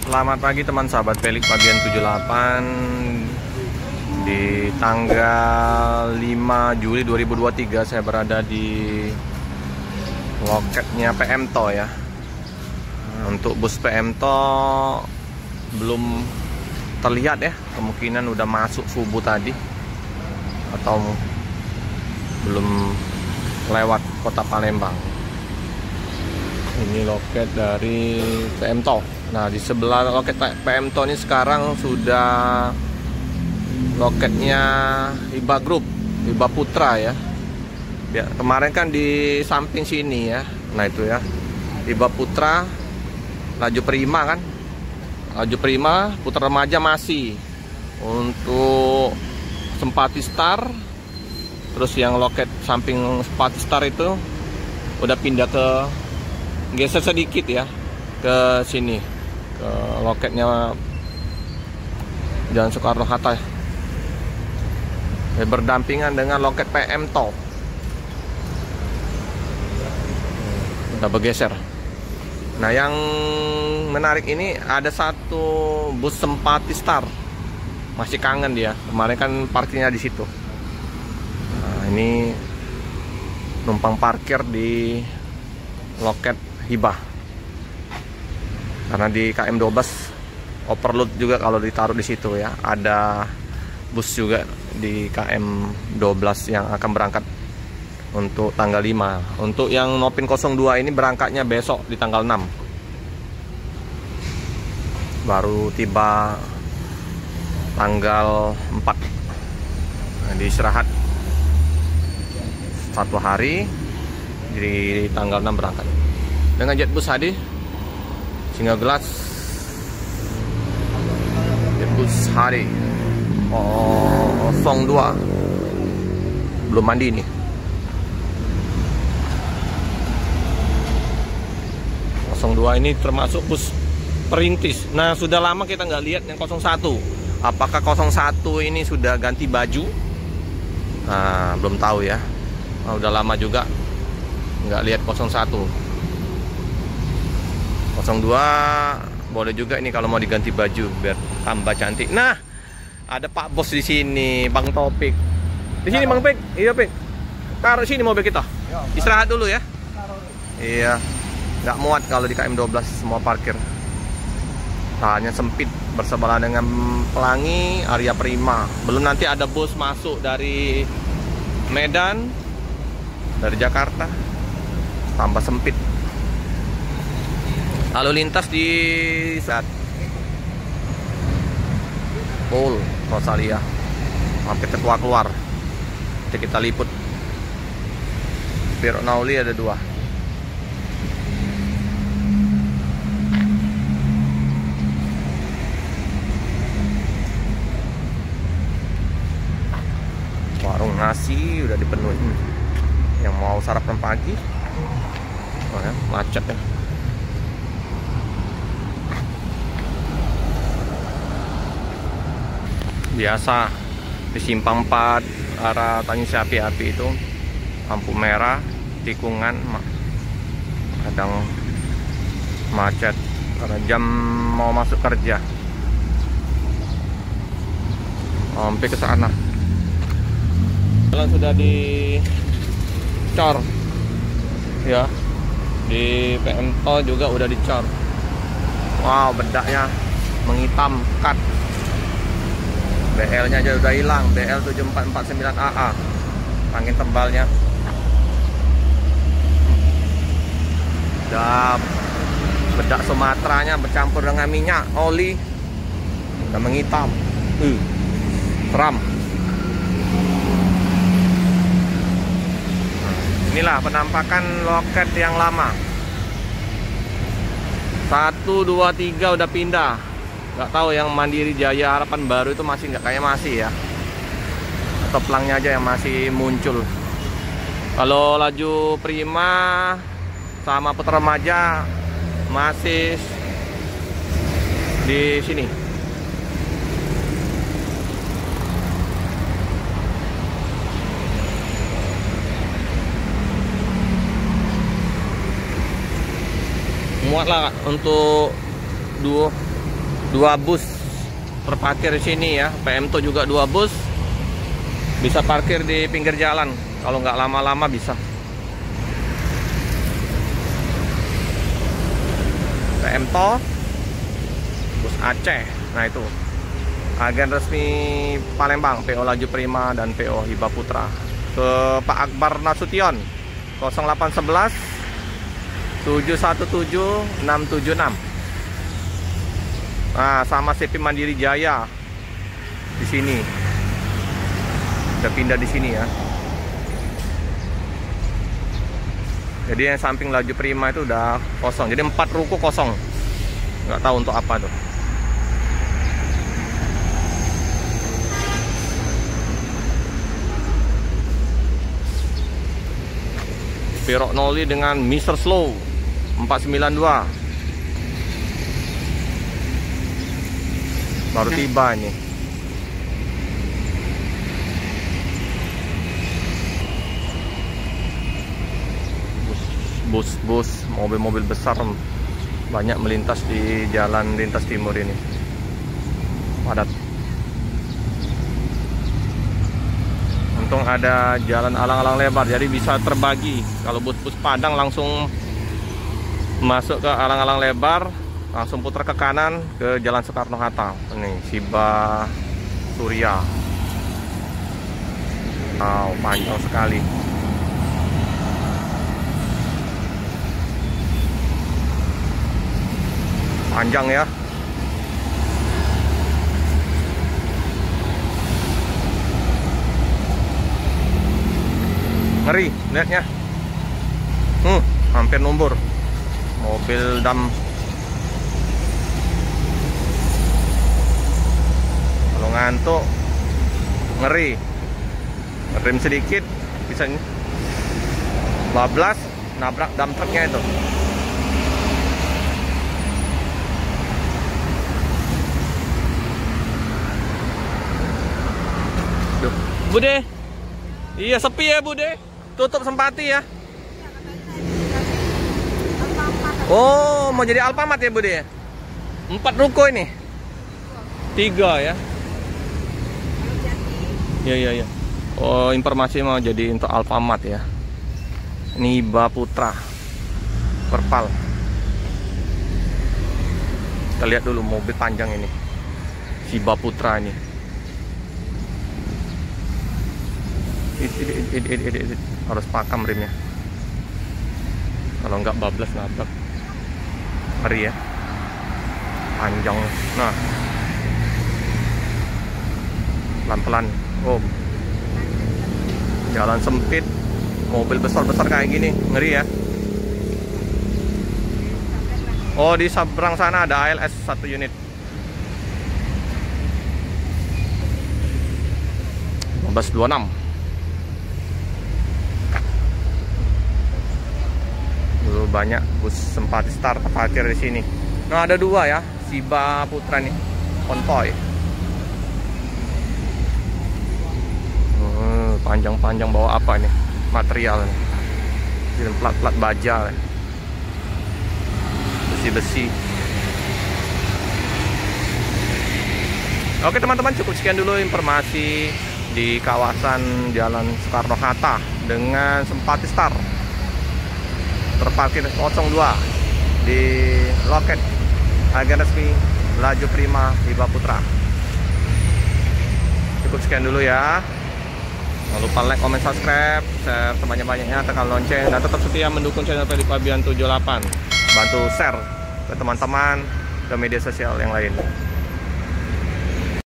Selamat pagi teman sahabat Pelik Pabian 78 di tanggal 5 Juli 2023. Saya berada di loketnya PMTO ya. Untuk bus PMTO belum terlihat ya, kemungkinan udah masuk subuh tadi atau belum lewat kota Palembang. Ini loket dari PMTO. Nah, di sebelah loket PMTO ini sekarang sudah loketnya Hiba Group, Hiba Putra ya. Kemarin kan di samping sini ya. Nah, itu ya. Hiba Putra, Laju Prima kan. Laju Prima, Putra Remaja masih. Untuk Sempati Star, terus yang loket samping Sempati Star itu udah pindah ke, geser sedikit ya ke sini, ke loketnya Jalan Soekarno-Hatta ya, berdampingan dengan loket PMTO. Udah bergeser. Nah, yang menarik ini ada satu bus Sempati Star, masih kangen dia. Kemarin kan parkirnya di situ. Nah, ini numpang parkir di loket Hibah. Karena di KM12 overload juga kalau ditaruh di situ ya. Ada bus juga di KM12 yang akan berangkat untuk tanggal 5. Untuk yang Nopin 02 ini berangkatnya besok di tanggal 6. Baru tiba tanggal 4. Nah, diistirahat 1 hari, di tanggal 6 berangkat. Dengan Jetbus Hadi Singa Gelas, Jetbus Hadi 02 belum mandi nih. 02 ini termasuk bus perintis. Nah, sudah lama kita nggak lihat yang 01. Apakah 01 ini sudah ganti baju? Nah, belum tahu ya. Nah, udah lama juga nggak lihat 01. 02 boleh juga ini kalau mau diganti baju biar tambah cantik. Nah, ada Pak Bos di sini, Bang Topik. Di sini Bang Pik. Iya, Pik. Taruh sini mobil kita. Istirahat dulu ya. Iya. Nggak muat kalau di KM12 semua parkir. Hanya sempit bersebelahan dengan Pelangi, Arya Prima. Belum nanti ada bus masuk dari Medan, dari Jakarta. Tambah sempit. Lalu lintas di saat Pol Rosalia hampir keluar. Nanti kita liput. Piro Nauli ada 2. Warung nasi udah dipenuhi. Yang mau sarapan pagi, oh ya, macet ya. Biasa di Simpang 4 arah Tanjung Api itu lampu merah, tikungan, kadang macet karena jam mau masuk kerja. Sampai ke sana. Jalan sudah dicor ya, di PMTO juga udah dicor. Wow, bedaknya menghitam, cut. BL nya aja udah hilang, BL 7449 AA, angin tembalnya udah, bedak Sumatranya bercampur dengan minyak oli udah menghitam. Seram. Inilah penampakan loket yang lama. 1, 2, 3 udah pindah. Nggak tahu yang Mandiri Jaya Harapan Baru itu masih nggak, kayak masih ya, atau pelangnya aja yang masih muncul. Kalau Laju Prima sama Putra Remaja masih di sini. muat lah untuk duo 2 bus terparkir di sini ya. PMto juga 2 bus. Bisa parkir di pinggir jalan. Kalau nggak lama-lama bisa. PMto, bus Aceh. Nah itu agen resmi Palembang, PO Laju Prima dan PO Hiba Putra. Ke Pak Akbar Nasution 0811 717 676. Nah, sama CP Mandiri Jaya di sini. Udah pindah di sini ya. Jadi yang samping Laju Prima itu udah kosong. Jadi 4 ruko kosong. Nggak tahu untuk apa tuh. Pirok Noli dengan Mr. Slow 492. Baru tiba ini. Bus, mobil-mobil besar banyak melintas di jalan lintas timur ini. Padat. Untung ada jalan alang-alang lebar, jadi bisa terbagi. Kalau bus-bus Padang langsung masuk ke alang-alang lebar, langsung putar ke kanan ke Jalan Soekarno-Hatta. Ini Hiba Surya. Wow, panjang sekali. Panjang ya. Ngeri lihatnya. Hampir numbur. Mobil dam. Kalau ngantuk ngeri. Rem sedikit bisa bablas nabrak dam truknya itu. Duh, Bude. Iya sepi ya Bude. Tutup Sempati ya. Oh, mau jadi Alfamart ya Bude ya? 4 ruko ini. 3 ya. Iya. Oh, informasi mau jadi untuk Alfamart ya. Ini Hiba Putra Perpal. Kita lihat dulu mobil panjang ini. Hiba Putra ini. Harus pakam remnya. Kalau nggak bablas nabrak. Ngeri ya. Panjang. Nah. Pelan-pelan. Oh. Jalan sempit. Mobil besar-besar kayak gini. Ngeri ya. Oh, di seberang sana ada ALS 1 unit. 1526. Banyak bus Sempati Star parkir di sini. Nah, ada 2 ya, Hiba Putra nih, konvoy. Panjang-panjang bawa apa nih? Material nih. Ini plat-plat baja nih. Besi-besi. Oke teman-teman, cukup sekian dulu informasi di kawasan Jalan Soekarno-Hatta dengan Sempati Star terparkir 02 di loket agen resmi Laju Prima Hiba Putra. Cukup sekian dulu ya. Jangan lupa like, comment, subscribe, share sebanyak-banyaknya, tekan lonceng, dan tetap setia mendukung channel Ferdi Fabian 78. Bantu share ke teman-teman, ke media sosial yang lain.